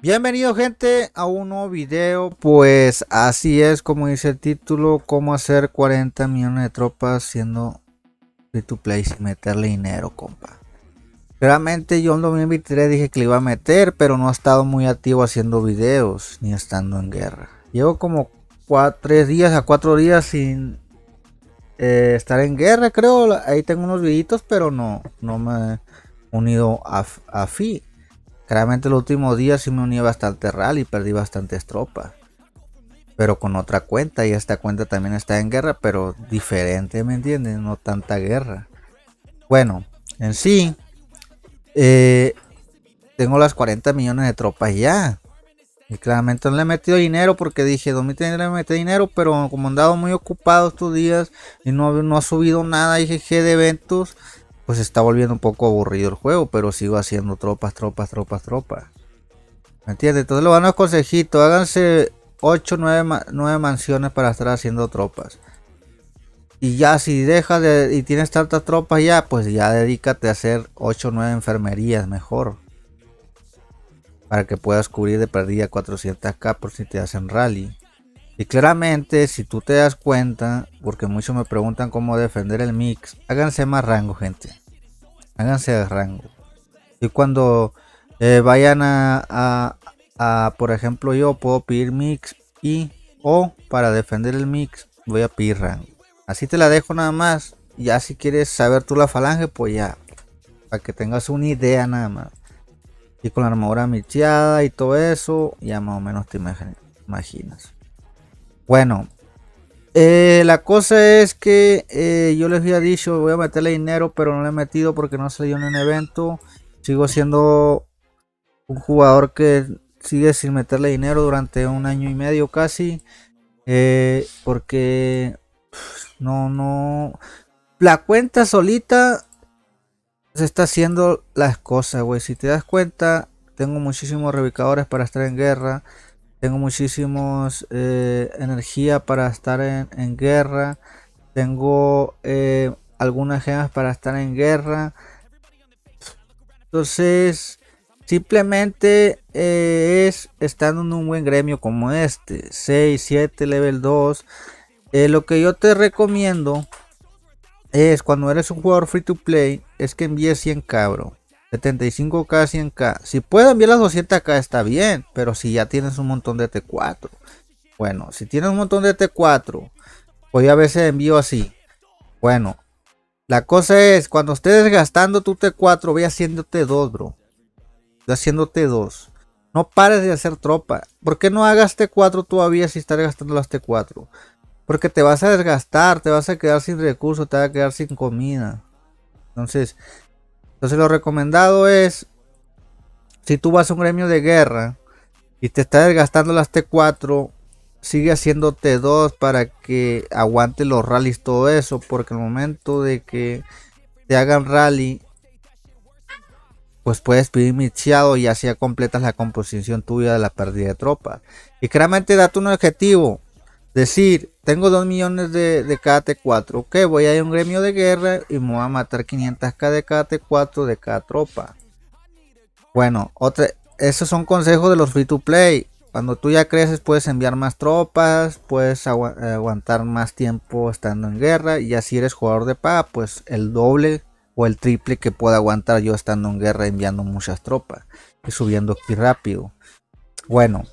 Bienvenido gente a un nuevo video. Pues así es como dice el título: cómo hacer 40 millones de tropas siendo free to play sin meterle dinero, compa. Realmente yo en 2023 dije que le iba a meter, pero no he estado muy activo haciendo videos ni estando en guerra. Llevo como 3 días a 4 días sin estar en guerra, creo. Ahí tengo unos videitos, pero no me he unido a FI. Claramente los últimos días sí me uní bastante a rally, perdí bastantes tropas. Pero con otra cuenta, y esta cuenta también está en guerra, pero diferente, ¿me entiendes? No tanta guerra. Bueno, en sí, eh, tengo las 40 millones de tropas ya. Y claramente no le he metido dinero porque dije, 2030 le metí dinero, pero como han dado muy ocupado estos días y no ha subido nada IGG de eventos, pues se está volviendo un poco aburrido el juego, pero sigo haciendo tropas. ¿Me entiendes? Entonces le van a consejito, háganse 8 9 mansiones para estar haciendo tropas. Y ya si dejas y tienes tantas tropas ya, pues ya dedícate a hacer 8 o 9 enfermerías mejor. Para que puedas cubrir de perdida 400k por si te hacen rally. Y claramente, si tú te das cuenta, porque muchos me preguntan cómo defender el mix, háganse más rango, gente. Háganse de rango. Y cuando vayan por ejemplo, yo puedo pedir mix o para defender el mix voy a pedir rango. Así te la dejo nada más. Ya si quieres saber tú la falange, pues ya, para que tengas una idea nada más. Y con la armadura mixeada y todo eso, ya más o menos te imaginas. Bueno, la cosa es que yo les había dicho voy a meterle dinero, pero no le he metido porque no salió en un evento. Sigo siendo un jugador que sigue sin meterle dinero durante un año y medio casi. Porque no. La cuenta solita se está haciendo las cosas, güey. Si te das cuenta, tengo muchísimos reubicadores para estar en guerra. Tengo muchísimos energía para estar en guerra. Tengo algunas gemas para estar en guerra. Entonces, simplemente es estando en un buen gremio como este, 6 7 level 2. Lo que yo te recomiendo es cuando eres un jugador free to play, es que envíes 100k, bro. 75k, 100k. Si puedes enviar las 200k está bien, pero si ya tienes un montón de T4. Bueno, si tienes un montón de T4, pues yo a veces envío así. Bueno, la cosa es, cuando estés gastando tu T4, ve haciendo T2, bro. Ve haciendo T2. No pares de hacer tropa. ¿Por qué no hagas T4 todavía si estás gastando las T4? Porque te vas a desgastar, te vas a quedar sin recursos, te vas a quedar sin comida. Entonces lo recomendado es, si tú vas a un gremio de guerra y te estás desgastando las T4, sigue haciendo T2 para que aguante los rallies, todo eso, porque el momento de que te hagan rally, pues puedes pedir mixeado y así ya completas la composición tuya de la pérdida de tropas. Y claramente date un objetivo. Decir, tengo 2 millones de cada T4. Ok, voy a ir a un gremio de guerra y me voy a matar 500k de cada T4 de cada tropa. Bueno, esos son consejos de los free to play. Cuando tú ya creces puedes enviar más tropas, puedes aguantar más tiempo estando en guerra. Y así eres jugador de paga, pues el doble o el triple que pueda aguantar yo estando en guerra enviando muchas tropas y subiendo aquí rápido. Bueno,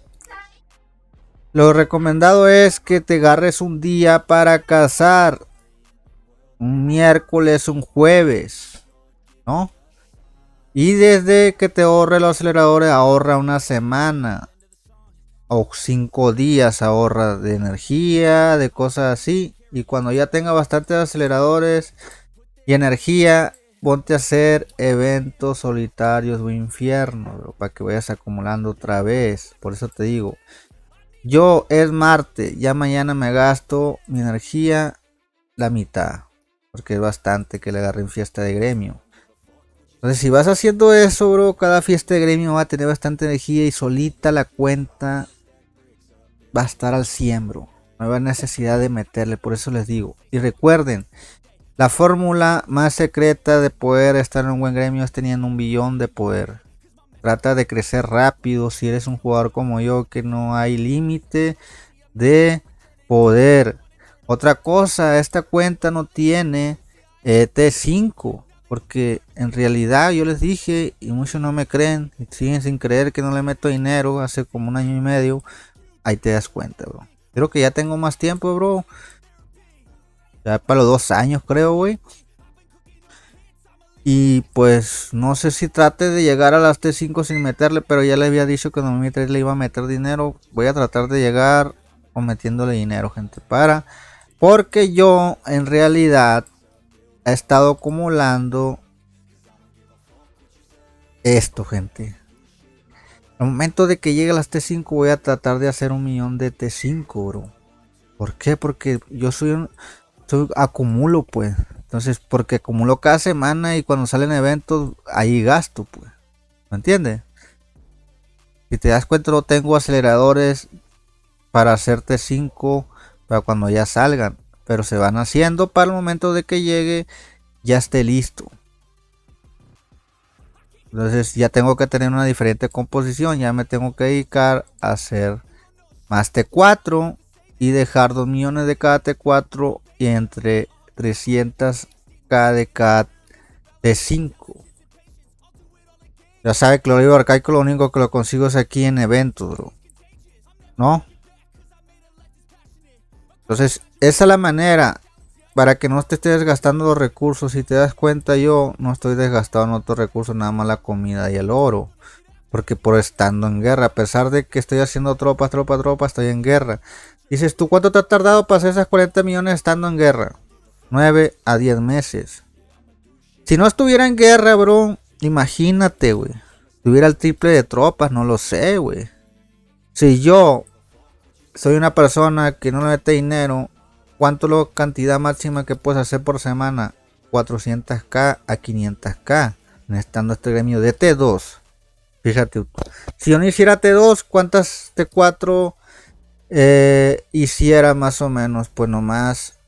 lo recomendado es que te agarres un día para cazar. Un miércoles, un jueves, ¿no? Y desde que te ahorre los aceleradores, ahorra una semana o 5 días, ahorra de energía, de cosas así. Y cuando ya tenga bastantes aceleradores y energía, ponte a hacer eventos solitarios o infierno, bro, para que vayas acumulando otra vez. Por eso te digo, yo es Marte, ya mañana me gasto mi energía la mitad, porque es bastante que le agarre en fiesta de gremio. Entonces si vas haciendo eso, bro, cada fiesta de gremio va a tener bastante energía y solita la cuenta va a estar al 100, bro. No hay necesidad de meterle, por eso les digo. Y recuerden, la fórmula más secreta de poder estar en un buen gremio es teniendo un billón de poder. trata de crecer rápido. Si eres un jugador como yo, que no hay límite de poder. Otra cosa, esta cuenta no tiene T5. Porque en realidad yo les dije y muchos no me creen. Y siguen sin creer que no le meto dinero hace como un año y medio. Ahí te das cuenta, bro. Creo que ya tengo más tiempo, bro. Ya para los 2 años, creo, güey. Y pues no sé si trate de llegar a las T5 sin meterle, pero ya le había dicho que en 2003 le iba a meter dinero. Voy a tratar de llegar o metiéndole dinero, gente. Porque yo en realidad he estado acumulando esto, gente. Al momento de que llegue a las T5 voy a tratar de hacer 1 millón de T5, bro. ¿Por qué? Porque yo acumulo, pues. Entonces, porque acumulo cada semana y cuando salen eventos, ahí gasto, pues. ¿Me entiendes? Si te das cuenta, no tengo aceleradores para hacer T5 para cuando ya salgan. Pero se van haciendo para el momento de que llegue, ya esté listo. Entonces ya tengo que tener una diferente composición. Ya me tengo que dedicar a hacer más T4 y dejar 2 millones de cada T4 y entre 300k de cada T5. Ya sabe que lo digo arcaico, lo único que lo consigo es aquí en eventos, bro. ¿No? Entonces, esa es la manera para que no te estés desgastando los recursos. Si te das cuenta, yo no estoy desgastando en otros recursos, nada más la comida y el oro. Porque por estando en guerra, a pesar de que estoy haciendo tropas, estoy en guerra. Dices tú, ¿cuánto te ha tardado para hacer esas 40 millones estando en guerra? 9 a 10 meses. Si no estuviera en guerra, bro, imagínate, güey. Tuviera el triple de tropas, no lo sé, güey. Si yo soy una persona que no le mete dinero, ¿cuánto es la cantidad máxima que puedes hacer por semana? 400k a 500k. Estando este gremio de T2. Fíjate, si yo no hiciera T2, ¿cuántas T4 hiciera más o menos? Pues nomás,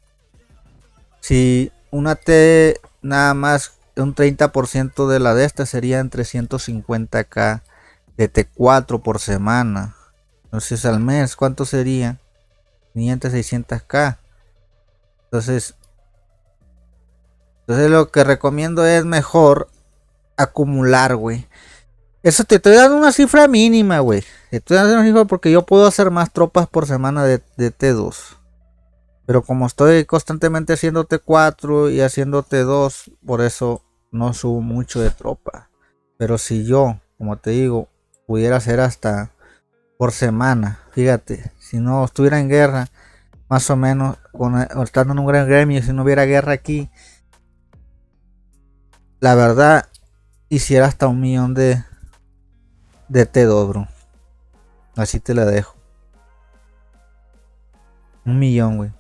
si una T nada más un 30% de la de esta sería en 350k de T4 por semana. Entonces al mes, ¿cuánto sería? 500, 600k. Entonces lo que recomiendo es mejor acumular, güey. Eso te estoy dando una cifra mínima, güey. Te estoy dando una cifra porque yo puedo hacer más tropas por semana de T2. Pero como estoy constantemente haciendo T4 y haciendo T2, por eso no subo mucho de tropa. Pero si yo, como te digo, pudiera hacer hasta por semana, fíjate, si no estuviera en guerra, más o menos, estando en un gran gremio, si no hubiera guerra aquí, la verdad, hiciera hasta 1 millón de T2, bro. Así te la dejo. 1 millón, güey.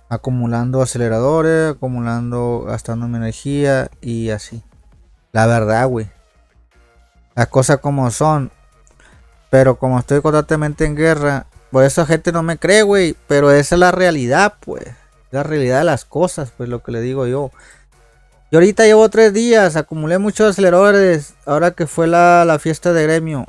Acumulando aceleradores, acumulando, gastando mi energía y así. La verdad, güey. Las cosas como son. Pero como estoy constantemente en guerra, por eso la gente no me cree, güey. Pero esa es la realidad, pues. La realidad de las cosas, pues lo que le digo yo. Yo ahorita llevo 3 días, acumulé muchos aceleradores. Ahora que fue la fiesta de gremio.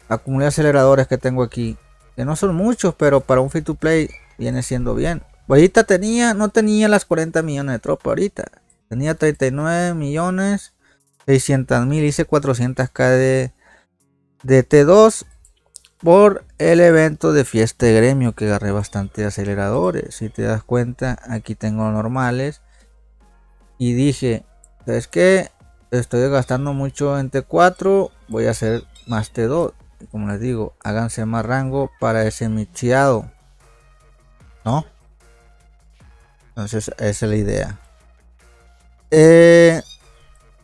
Acumulé aceleradores que tengo aquí. Que no son muchos, pero para un free to play viene siendo bien. Ahorita no tenía las 40 millones de tropas ahorita. Tenía 39 millones 600 mil. Hice 400k de T2 por el evento de fiesta de gremio, que agarré bastante aceleradores. Si te das cuenta, aquí tengo normales. Y dije, ¿sabes qué? Estoy gastando mucho en T4. Voy a hacer más T2. Y como les digo, háganse más rango para ese micheado, ¿no? Entonces esa es la idea.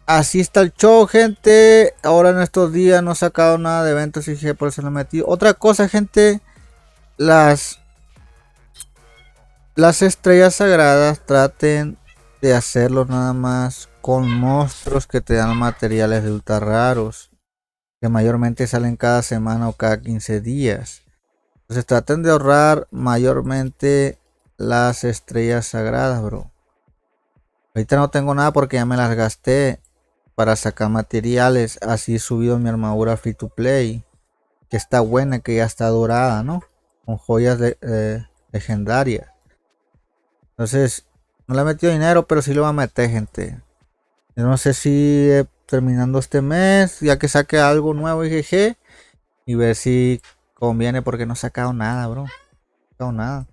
Así está el show, gente. Ahora en estos días no he sacado nada de eventos y por eso lo he metido. Otra cosa, gente. Las estrellas sagradas traten de hacerlo nada más con monstruos que te dan materiales de ultra raros, que mayormente salen cada semana o cada 15 días. Entonces traten de ahorrar mayormente las estrellas sagradas, bro. Ahorita no tengo nada porque ya me las gasté para sacar materiales. Así he subido mi armadura free to play, que está buena, que ya está dorada, ¿no? Con joyas legendarias. Entonces, no le he metido dinero, pero sí lo va a meter, gente. Yo no sé si terminando este mes, ya que saque algo nuevo IGG, y ver si conviene, porque no he sacado nada, bro. No he sacado nada.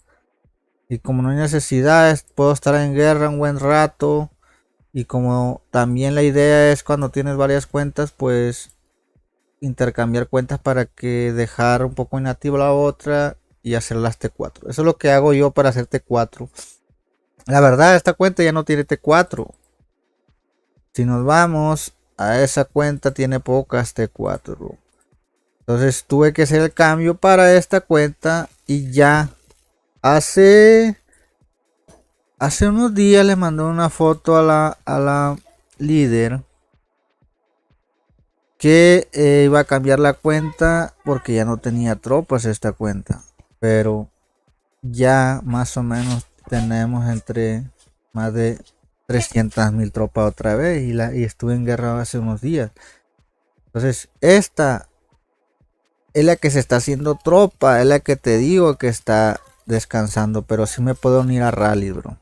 Y como no hay necesidades, puedo estar en guerra un buen rato. Y como también la idea es cuando tienes varias cuentas, pues intercambiar cuentas para que dejar un poco inactiva la otra y hacer las T4. Eso es lo que hago yo para hacer T4. La verdad, esta cuenta ya no tiene T4. Si nos vamos a esa cuenta, tiene pocas T4. Entonces tuve que hacer el cambio para esta cuenta y ya hace unos días le mandé una foto a la líder que iba a cambiar la cuenta porque ya no tenía tropas esta cuenta, pero ya más o menos tenemos entre más de 300.000 tropas otra vez, y estuve en guerra hace unos días. Entonces esta es la que se está haciendo tropa, es la que te digo que está descansando, pero sí me puedo unir a rally, bro.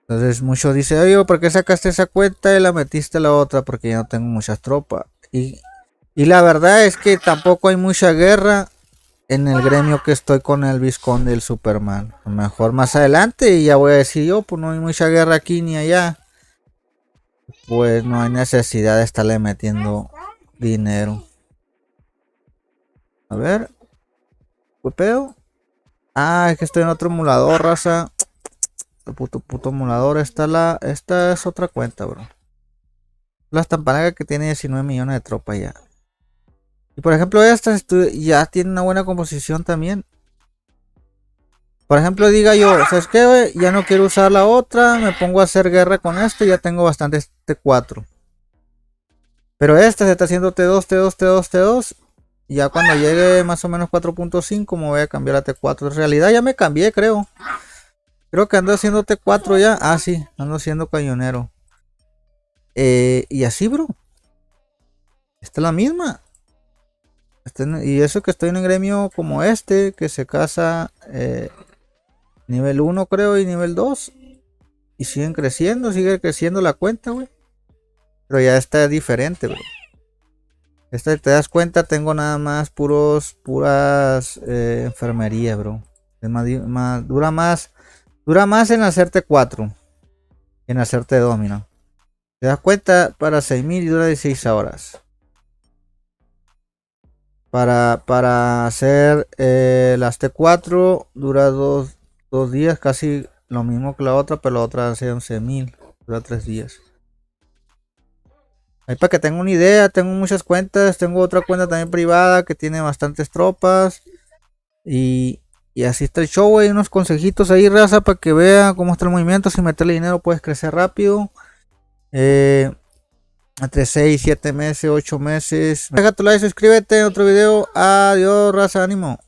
Entonces muchos dicen, oye, ¿por qué sacaste esa cuenta y la metiste a la otra? Porque ya no tengo muchas tropas. Y la verdad es que tampoco hay mucha guerra en el gremio que estoy con el Vizconde y el Superman. A lo mejor más adelante y ya voy a decir yo, pues no hay mucha guerra aquí ni allá. Pues no hay necesidad de estarle metiendo dinero. A ver. ¿Qué pedo? Ah, es que estoy en otro emulador, raza. El puto emulador. Esta es otra cuenta, bro. La estampanaga que tiene 19 millones de tropas ya. Y por ejemplo, esta ya tiene una buena composición también. Por ejemplo, diga yo, ¿sabes qué? Ya no quiero usar la otra, me pongo a hacer guerra con esto y ya tengo bastantes T4. Pero esta se está haciendo T2, T2, T2, T2. Y ya cuando llegue más o menos 4.5 me voy a cambiar a T4. En realidad ya me cambié, creo. Creo que ando haciendo T4 ya. Ah, sí, ando haciendo cañonero. Y así, bro. Esta es la misma. Y eso que estoy en un gremio como este, que se casa nivel 1 creo y nivel 2. Y siguen creciendo, sigue creciendo la cuenta, güey. Pero ya está diferente, bro. Esta, te das cuenta, tengo nada más puras enfermería, bro. Es dura más en hacerte 4 que en hacerte 2, mira. Te das cuenta, para 6.000 y dura 16 horas. Para hacer las T4 dura 2 días, casi lo mismo que la otra, pero la otra hace 11.000, dura 3 días. Ahí para que tenga una idea, tengo muchas cuentas, tengo otra cuenta también privada que tiene bastantes tropas. Y así está el show, hay unos consejitos ahí, raza, para que vea cómo está el movimiento. Si meterle dinero puedes crecer rápido. Entre 6, 7 meses, 8 meses. Deja tu like, suscríbete en otro video. Adiós, raza, ánimo.